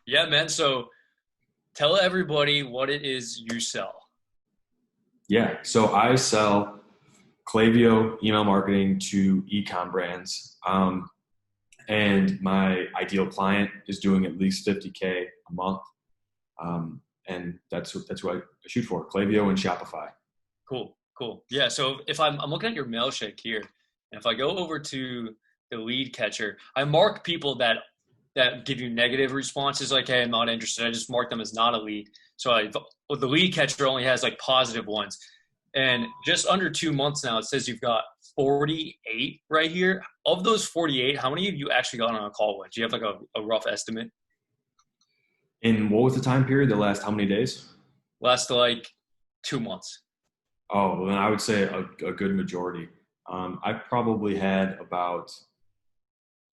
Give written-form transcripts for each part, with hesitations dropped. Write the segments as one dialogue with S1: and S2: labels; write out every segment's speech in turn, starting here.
S1: Yeah, man. So tell everybody what it is you sell.
S2: Yeah, so I sell Klaviyo email marketing to e-com brands, and my ideal client is doing at least 50K a month, and that's what I shoot for: Klaviyo and Shopify.
S1: Cool, cool. Yeah. So if I'm looking at your Mailshake here, and if I go over to the lead catcher, I mark people that give you negative responses, like, "Hey, I'm not interested." I just mark them as not a lead. So the lead catcher only has like positive ones, and just under 2 months now, it says you've got 48 right here. Of those 48, how many of you actually got on a call with? Do you have like a rough estimate?
S2: And what was the time period? The last how many days?
S1: Last like 2 months.
S2: Oh, well, then I would say a good majority. I've probably had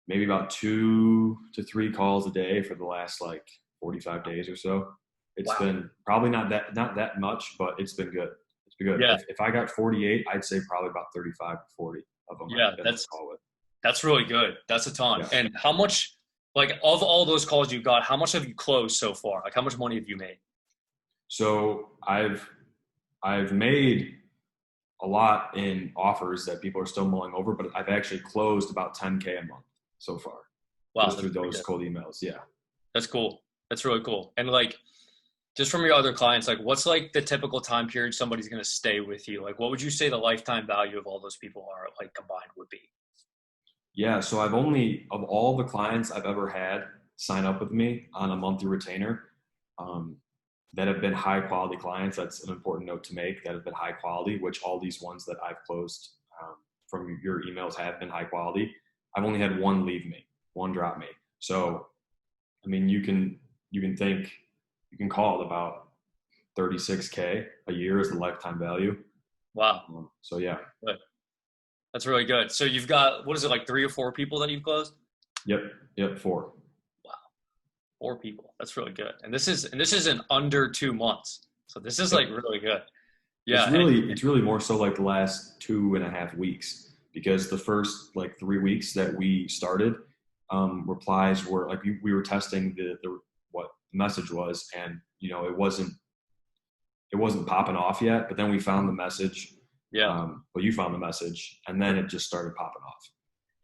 S2: maybe about 2 to 3 calls a day for the last like 45 days or so. It's
S1: Wow.
S2: been probably not that much, but it's been good. It's been good.
S1: Yeah,
S2: If I got 48, I'd say probably about 35 to 40 of them
S1: yeah,
S2: I've been on a
S1: that's
S2: call with.
S1: That's really good. That's a ton.
S2: Yeah.
S1: And how much, like, of all those calls you got, how much have you closed so far? Like, how much money have you made?
S2: So I've made a lot in offers that people are still mulling over, but I've actually closed about 10K a month so far,
S1: Wow,
S2: just
S1: that's
S2: through
S1: pretty
S2: those
S1: good.
S2: cold emails. Yeah.
S1: That's cool. That's really cool. And like, just from your other clients, like, what's like the typical time period somebody's going to stay with you? Like, what would you say the lifetime value of all those people are, like, combined would be?
S2: Yeah, so of all the clients I've ever had sign up with me on a monthly retainer, um, that have been high quality clients. That's an important note to make, that have been high quality, which all these ones that I've closed from your emails have been high quality. I've only had one leave me, one drop me. So, I mean, you can think, you can call it about 36K a year is the lifetime value.
S1: Wow.
S2: So yeah,
S1: Good. That's really good. So you've got, what is it, like 3 or 4 people that you've closed?
S2: yep, yep, four.
S1: Wow. 4 people. That's really good. And this is in under 2 months. So this is
S2: Yep.
S1: like really good.
S2: It's
S1: Yeah. And
S2: really it's really more so like the last 2.5 weeks, because the first like 3 weeks that we started, replies were like we were testing the what the message was, and it wasn't popping off yet, but then we found the message.
S1: yeah.
S2: Well, you found the message, and then it just started popping off.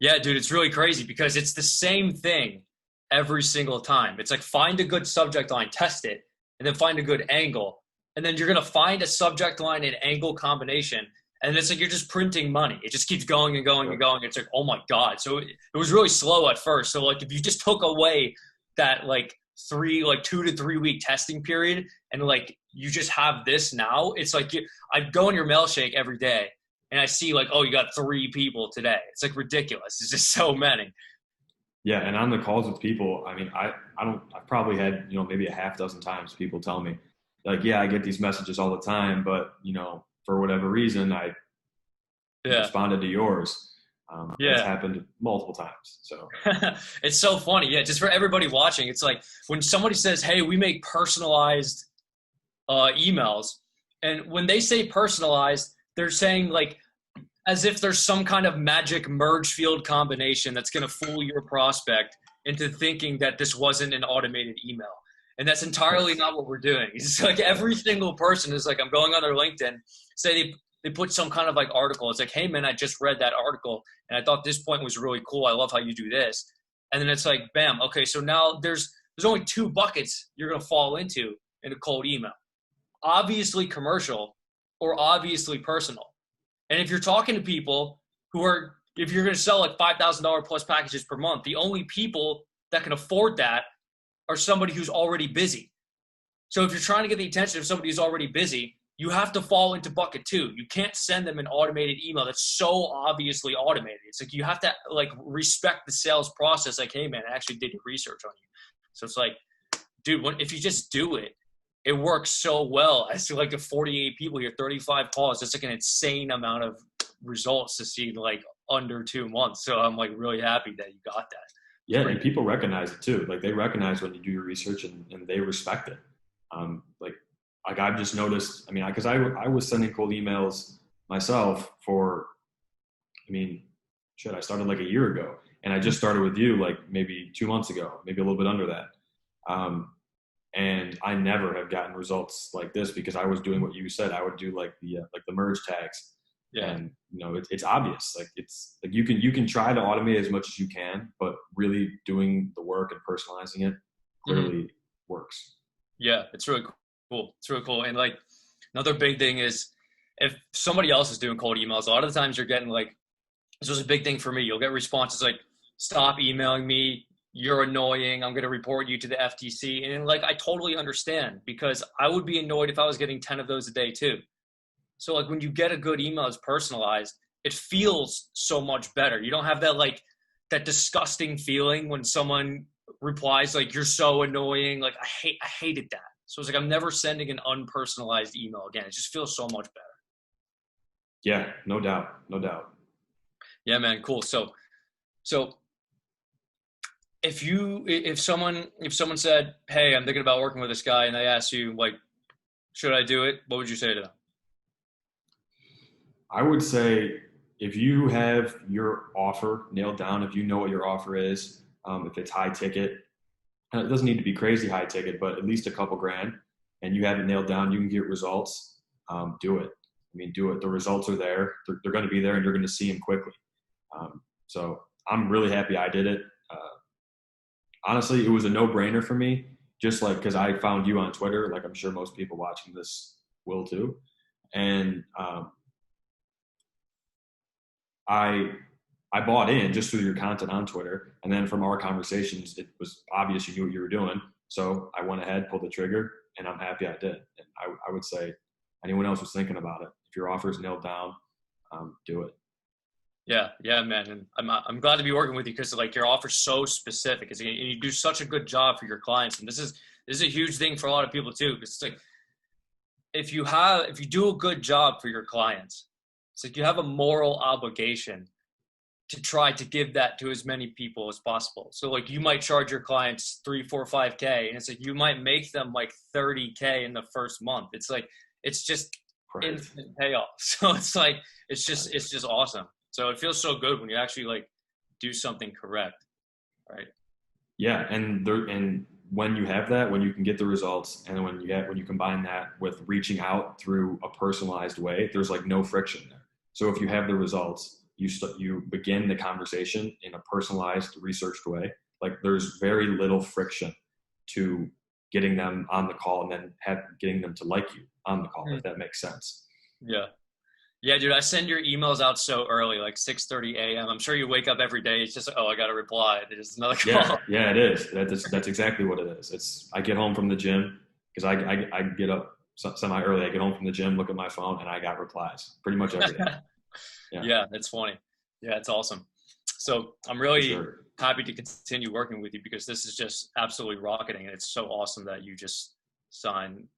S1: Yeah, dude, it's really crazy because it's the same thing every single time. It's like find a good subject line, test it, and then find a good angle. And then you're gonna find a subject line and angle combination. And it's like you're just printing money. It just keeps going and going and
S2: Yep.
S1: going. It's like, oh my God. So it was really slow at first. So like if you just took away that like 2 to 3 week testing period and like you just have this now, it's like I go in your mail shake every day and I see like, oh, you got 3 people today. It's like ridiculous. It's just so many.
S2: Yeah, and on the calls with people, I mean, I've probably had maybe a half dozen times people tell me, like, yeah, I get these messages all the time, but for whatever reason, I
S1: Yeah.
S2: responded to yours. That's
S1: Yeah.
S2: happened multiple times. So
S1: It's so funny. Yeah. Just for everybody watching, it's like when somebody says, hey, we make personalized emails. And when they say personalized, they're saying like as if there's some kind of magic merge field combination that's going to fool your prospect into thinking that this wasn't an automated email. And that's entirely not what we're doing. It's like every single person is like, I'm going on their LinkedIn, say they put some kind of like article. It's like, hey man, I just read that article and I thought this point was really cool. I love how you do this. And then it's like, bam, okay, so now there's only two buckets you're gonna fall into in a cold email. Obviously commercial or obviously personal. And if you're talking to people who are, if you're going to sell like $5,000 plus packages per month, the only people that can afford that are somebody who's already busy. So if you're trying to get the attention of somebody who's already busy, you have to fall into bucket two. You can't send them an automated email that's so obviously automated. It's like you have to like respect the sales process. Like, hey man, I actually did research on you. So it's like, dude, if you just do it, it works so well. I see like the 48 people here, 35 calls. It's like an insane amount of results to see like under 2 months. So I'm like really happy that you got that. It's
S2: yeah,
S1: pretty
S2: and
S1: cool.
S2: people recognize it too. Like they recognize when you do your research, and they respect it. Um, like like I've just noticed. I mean, because I was sending cold emails myself for. I mean, I started like a year ago, and I just started with you like maybe 2 months ago, maybe a little bit under that. And I never have gotten results like this because I was doing what you said. I would do like the merge tags,
S1: Yeah.
S2: and it's obvious. Like it's like you can try to automate as much as you can, but really doing the work and personalizing it clearly works.
S1: Yeah, it's really cool. It's really cool. And like another big thing is if somebody else is doing cold emails, a lot of the times you're getting like, this was a big thing for me. You'll get responses like, stop emailing me. You're annoying. I'm going to report you to the FTC. And like, I totally understand because I would be annoyed if I was getting 10 of those a day too. So like when you get a good email that's personalized, it feels so much better. You don't have that like that disgusting feeling when someone replies like, you're so annoying. Like I hated that. So it's like, I'm never sending an unpersonalized email again. It just feels so much better.
S2: Yeah, no doubt. No doubt.
S1: Yeah, man. Cool. So if someone said, hey, I'm thinking about working with this guy, and they asked you like, should I do it? What would you say to them?
S2: I would say if you have your offer nailed down, if you know what your offer is, if it's high ticket, and it doesn't need to be crazy high ticket, but at least a couple grand, and you have it nailed down, you can get results. Do it. I mean, do it. The results are there. They're going to be there, and you're going to see them quickly. So I'm really happy I did it. Honestly, it was a no-brainer for me, just like because I found you on Twitter, like I'm sure most people watching this will too. And I bought in just through your content on Twitter, and then from our conversations, it was obvious you knew what you were doing. So I went ahead, pulled the trigger, and I'm happy I did. And I would say anyone else who's thinking about it, if your offer is nailed down, do it.
S1: Yeah, man. And I'm glad to be working with you because like your offer's so specific. And you do such a good job for your clients. And this is a huge thing for a lot of people too. Because it's like if you do a good job for your clients, it's like you have a moral obligation to try to give that to as many people as possible. So like you might charge your clients 3, 4, 5K, and it's like you might make them like 30K in the first month. It's like it's just instant payoff. So it's like it's just awesome. So it feels so good when you actually like do something correct, right?
S2: Yeah, and when you have that, when you can get the results, and when you combine that with reaching out through a personalized way, there's like no friction there. So if you have the results, you begin the conversation in a personalized, researched way. Like there's very little friction to getting them on the call and then getting them to like you on the call, if that makes sense.
S1: Yeah. Yeah, dude, I send your emails out so early, like 6:30 a.m. I'm sure you wake up every day. It's just, oh, I got to reply. There's another call.
S2: Yeah, it is. That's exactly what it is. I get home from the gym because I get up semi early. I get home from the gym, look at my phone, and I got replies pretty much every day.
S1: Yeah, that's funny. Yeah, it's awesome. So I'm really happy to continue working with you because this is just absolutely rocketing. And it's so awesome that you just signed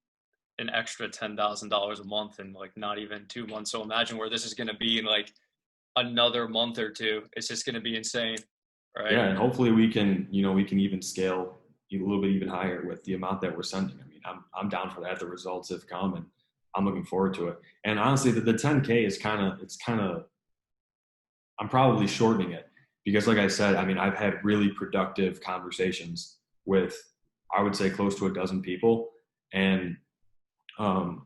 S1: an extra $10,000 a month in like not even 2 months. So imagine where this is going to be in like another month or two. It's just going to be insane, right?
S2: Yeah, and hopefully we can even scale a little bit even higher with the amount that we're sending. I mean, I'm down for that. The results have come, and I'm looking forward to it. And honestly, the 10K is kind of I'm probably shortening it because, like I said, I mean, I've had really productive conversations with, I would say, close to a dozen people, and with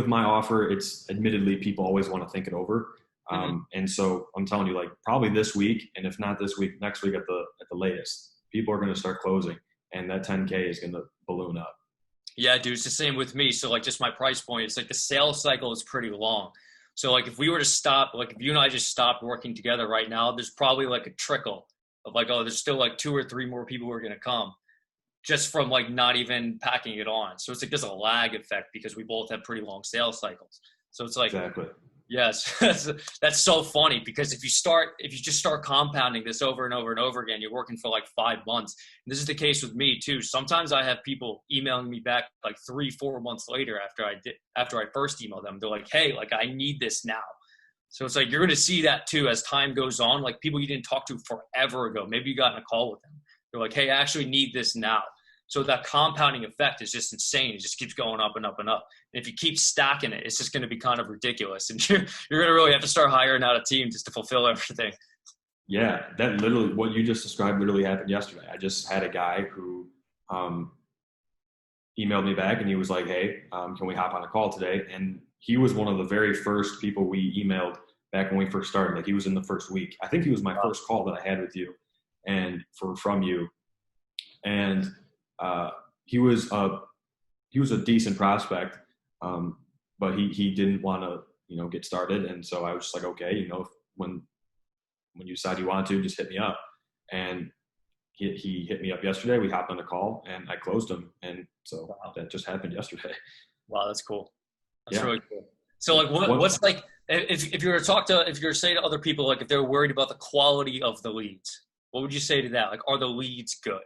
S2: my offer, it's admittedly people always want to think it over. And so I'm telling you, like probably this week, and if not this week, next week at the latest, people are going to start closing, and that 10K is going to balloon up.
S1: Yeah, dude, it's the same with me. So like just my price point, it's like the sales cycle is pretty long. So like if we were to stop, like if you and I just stopped working together right now, there's probably like a trickle of like, oh, there's still like 2 or 3 more people who are going to come just from like not even packing it on. So it's like there's a lag effect because we both have pretty long sales cycles. So it's like,
S2: exactly.
S1: Yes, that's so funny because if you just start compounding this over and over and over again, you're working for like 5 months. And this is the case with me too. Sometimes I have people emailing me back like 3, 4 months later after I first emailed them. They're like, hey, like I need this now. So it's like you're going to see that too as time goes on. Like people you didn't talk to forever ago, maybe you got in a call with them. They're like, hey, I actually need this now. So that compounding effect is just insane. It just keeps going up and up and up. And if you keep stacking it, it's just going to be kind of ridiculous. And you're going to really have to start hiring out a team just to fulfill everything.
S2: Yeah, that literally, what you just described literally happened yesterday. I just had a guy who um, emailed me back and he was like, hey, can we hop on a call today? And he was one of the very first people we emailed back when we first started. Like he was in the first week. I think he was my first call that I had with you and from you. And uh, he was a decent prospect, but he didn't want to, get started. And so I was just like, okay, when you decide you want to, just hit me up. And he hit me up yesterday. We hopped on a call and I closed him. And so
S1: Wow.
S2: that just happened yesterday.
S1: Wow, that's cool. That's
S2: Yeah.
S1: really cool. So like what's like if you were to if you were to say to other people, like if they're worried about the quality of the leads, what would you say to that? Like, are the leads good?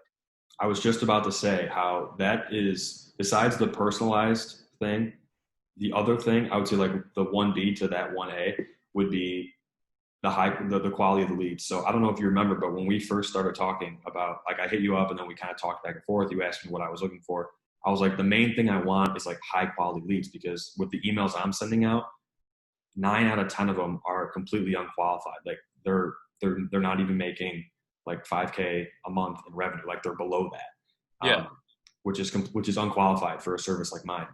S2: I was just about to say how that is, besides the personalized thing, the other thing I would say, like the 1B to that 1A would be the quality of the leads. So I don't know if you remember, but when we first started talking about, like, I hit you up and then we kind of talked back and forth. You asked me what I was looking for. I was like, the main thing I want is like high quality leads, because with the emails I'm sending out, 9 out of 10 of them are completely unqualified. Like they're not even making like 5K a month in revenue. Like they're below that,
S1: Yeah.
S2: which is unqualified for a service like mine.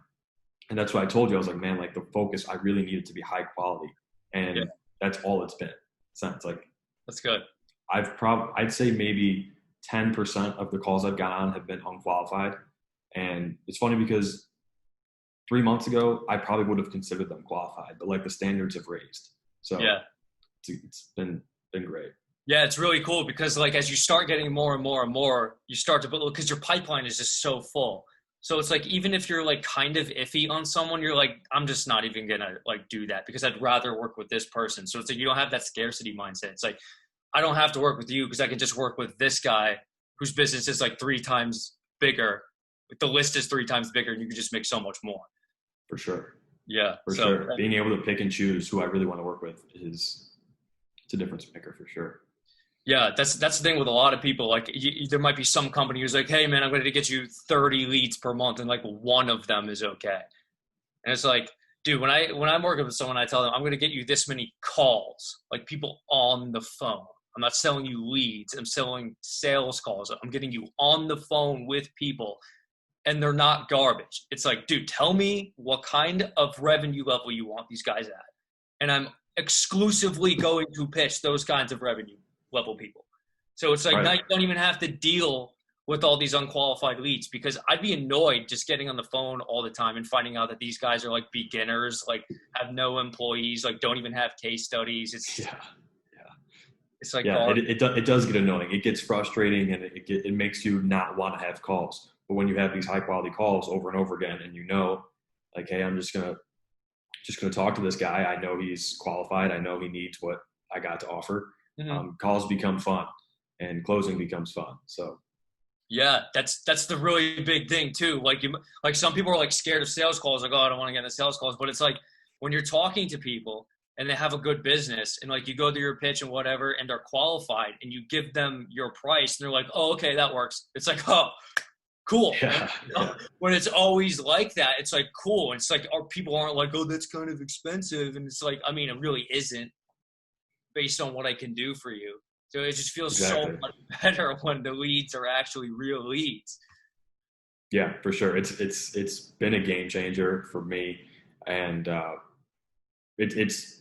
S2: And that's why I told you, I was like, man, like the focus, I really need it to be high quality. And that's all it's been. It's like,
S1: That's good.
S2: I'd say maybe 10% of the calls I've got on have been unqualified. And it's funny because 3 months ago, I probably would have considered them qualified, but like the standards have raised. So
S1: Yeah.
S2: it's been great.
S1: Yeah, it's really cool because like as you start getting more and more and more, you start to build, because your pipeline is just so full. So it's like even if you're like kind of iffy on someone, you're like, I'm just not even gonna like do that because I'd rather work with this person. So it's like you don't have that scarcity mindset. It's like I don't have to work with you because I can just work with this guy whose business is like 3 times bigger. The list is 3 times bigger, and you can just make so much more.
S2: For sure.
S1: Yeah,
S2: For sure. Being able to pick and choose who I really want to work with it's a difference maker for sure.
S1: Yeah, that's the thing with a lot of people. Like, there might be some company who's like, "Hey, man, I'm going to get you 30 leads per month," and like one of them is okay. And it's like, dude, when I'm working with someone, I tell them I'm going to get you this many calls, like people on the phone. I'm not selling you leads. I'm selling sales calls. I'm getting you on the phone with people, and they're not garbage. It's like, dude, tell me what kind of revenue level you want these guys at, and I'm exclusively going to pitch those kinds of revenue level people. So it's like now you don't even have to deal with all these unqualified leads, because I'd be annoyed just getting on the phone all the time and finding out that these guys are like beginners, like have no employees, like don't even have case studies. It's it's like
S2: it does get annoying. It gets frustrating, and it makes you not want to have calls. But when you have these high quality calls over and over again, and like, hey, I'm just gonna talk to this guy. I know he's qualified. I know he needs what I got to offer. Calls become fun, and closing becomes fun. So
S1: yeah, that's the really big thing too. Like some people are like scared of sales calls, like, oh, I don't want to get into sales calls. But it's like when you're talking to people and they have a good business, and like you go through your pitch and whatever, and they're qualified, and you give them your price, and they're like, oh, okay, that works. It's like, oh, cool. When it's always like that, it's like cool. It's like our people aren't like, oh, that's kind of expensive, and it's like, I mean, it really isn't, based on what I can do for you. So it just feels so much better when the leads are actually real leads.
S2: Yeah, for sure. It's been a game changer for me, and it's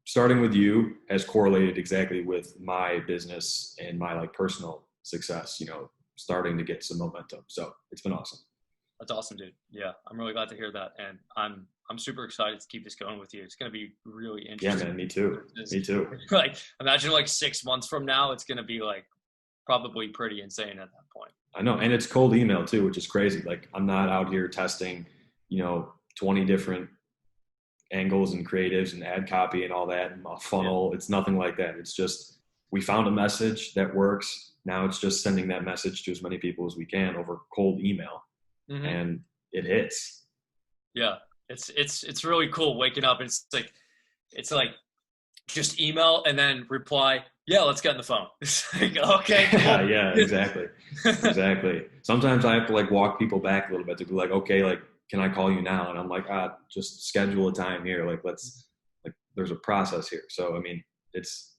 S2: starting with you has correlated exactly with my business and my like personal success. Starting to get some momentum. So it's been awesome.
S1: That's awesome, dude. Yeah, I'm really glad to hear that, and I'm super excited to keep this going with you. It's going to be really interesting.
S2: Yeah, man, me too. Me too.
S1: Like, imagine like 6 months from now, it's going to be like probably pretty insane at that point.
S2: I know, and it's cold email too, which is crazy. Like I'm not out here testing, 20 different angles and creatives and ad copy and all that and a funnel. It's nothing like that. It's just we found a message that works. Now it's just sending that message to as many people as we can over cold email, and it hits.
S1: Yeah, it's really cool waking up and it's like just email and then reply. Yeah, let's get on the phone. It's like, okay. Cool.
S2: Yeah, exactly. Sometimes I have to like walk people back a little bit to be like, okay, like, can I call you now? And I'm like, just schedule a time here. Like, there's a process here. So, I mean, it's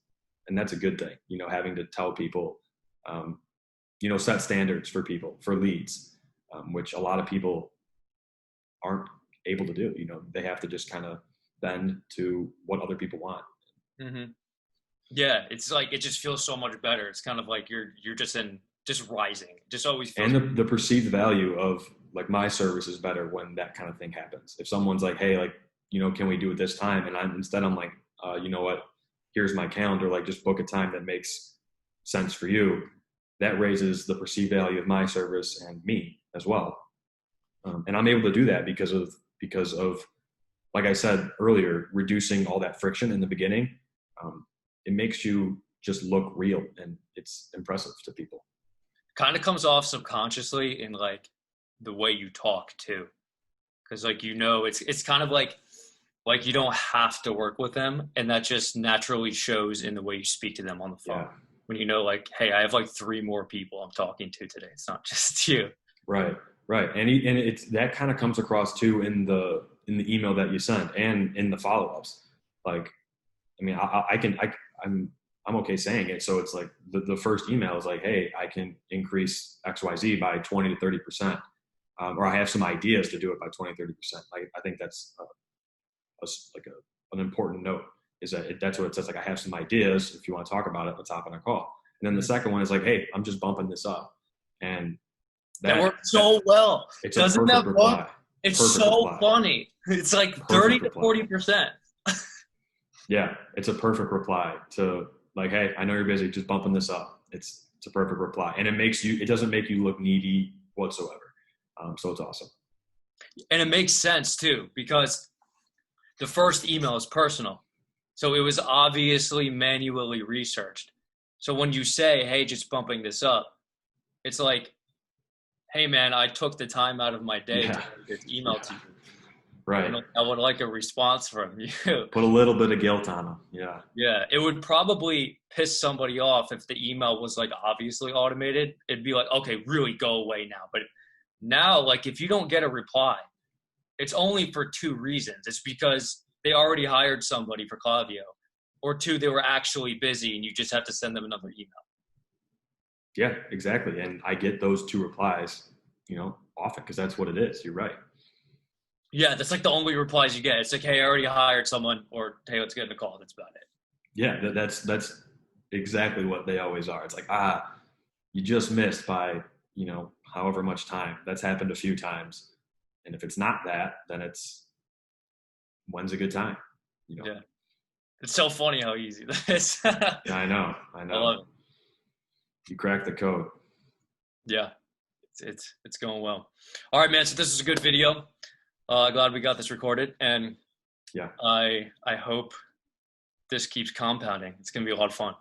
S2: And that's a good thing, having to tell people, set standards for people, for leads, which a lot of people aren't able to do. They have to just kind of bend to what other people want.
S1: Mm-hmm. Yeah, it's like it just feels so much better. It's kind of like you're just rising. Just always feels.
S2: And the perceived value of like my service is better when that kind of thing happens. If someone's like, hey, like, can we do it this time? And I'm like, you know what? Here's my calendar. Like, just book a time that makes sense for you. That raises the perceived value of my service and me as well. And I'm able to do that because of, like I said earlier, reducing all that friction in the beginning. It makes you just look real, and it's impressive to people.
S1: Kind of comes off subconsciously in like the way you talk too, because like it's kind of like you don't have to work with them, and that just naturally shows in the way you speak to them on the phone.
S2: Yeah.
S1: When like, hey, I have like 3 more people I'm talking to today. It's not just you.
S2: Right. And it's that kind of comes across too in the email that you send and in the follow-ups. Like, I mean, I'm okay saying it. So it's like the first email is like, hey, I can increase XYZ by 20 to 30%. Or I have some ideas to do it by 20, 30%. I think that's an important note, is that that's what it says. Like, I have some ideas. If you want to talk about it, let's hop on a call. And then the second one is like, hey, I'm just bumping this up. And
S1: that works so well.
S2: It's Doesn't a perfect that reply.
S1: It's perfect so reply. Funny. It's like perfect 30 to 40%.
S2: Yeah, it's a perfect reply to like, hey, I know you're busy, just bumping this up. It's a perfect reply. And it doesn't make you look needy whatsoever. So it's awesome.
S1: And it makes sense too, because the first email is personal. So it was obviously manually researched. So when you say, hey, just bumping this up, it's like, hey man, I took the time out of my day to write this email to you.
S2: Right.
S1: I would like a response from you.
S2: Put a little bit of guilt on them. Yeah.
S1: Yeah. It would probably piss somebody off if the email was like obviously automated. It'd be like, okay, really go away now. But now, like, if you don't get a reply, it's only for 2 reasons. It's because they already hired somebody for Klaviyo, or 2, they were actually busy and you just have to send them another email.
S2: Yeah, exactly. And I get those 2 replies, often, because that's what it is. You're right.
S1: Yeah, that's like the only replies you get. It's like, hey, I already hired someone, or hey, let's get in a call. That's about it.
S2: Yeah, that's exactly what they always are. It's like, you just missed by, however much time. That's happened a few times. And if it's not that, then it's, when's a good time?
S1: Yeah. It's so funny how easy that is.
S2: Yeah, I know.
S1: I love it.
S2: You cracked the code.
S1: Yeah, it's going well. All right, man. So this is a good video. Glad we got this recorded, and
S2: yeah,
S1: I hope this keeps compounding. It's gonna be a lot of fun.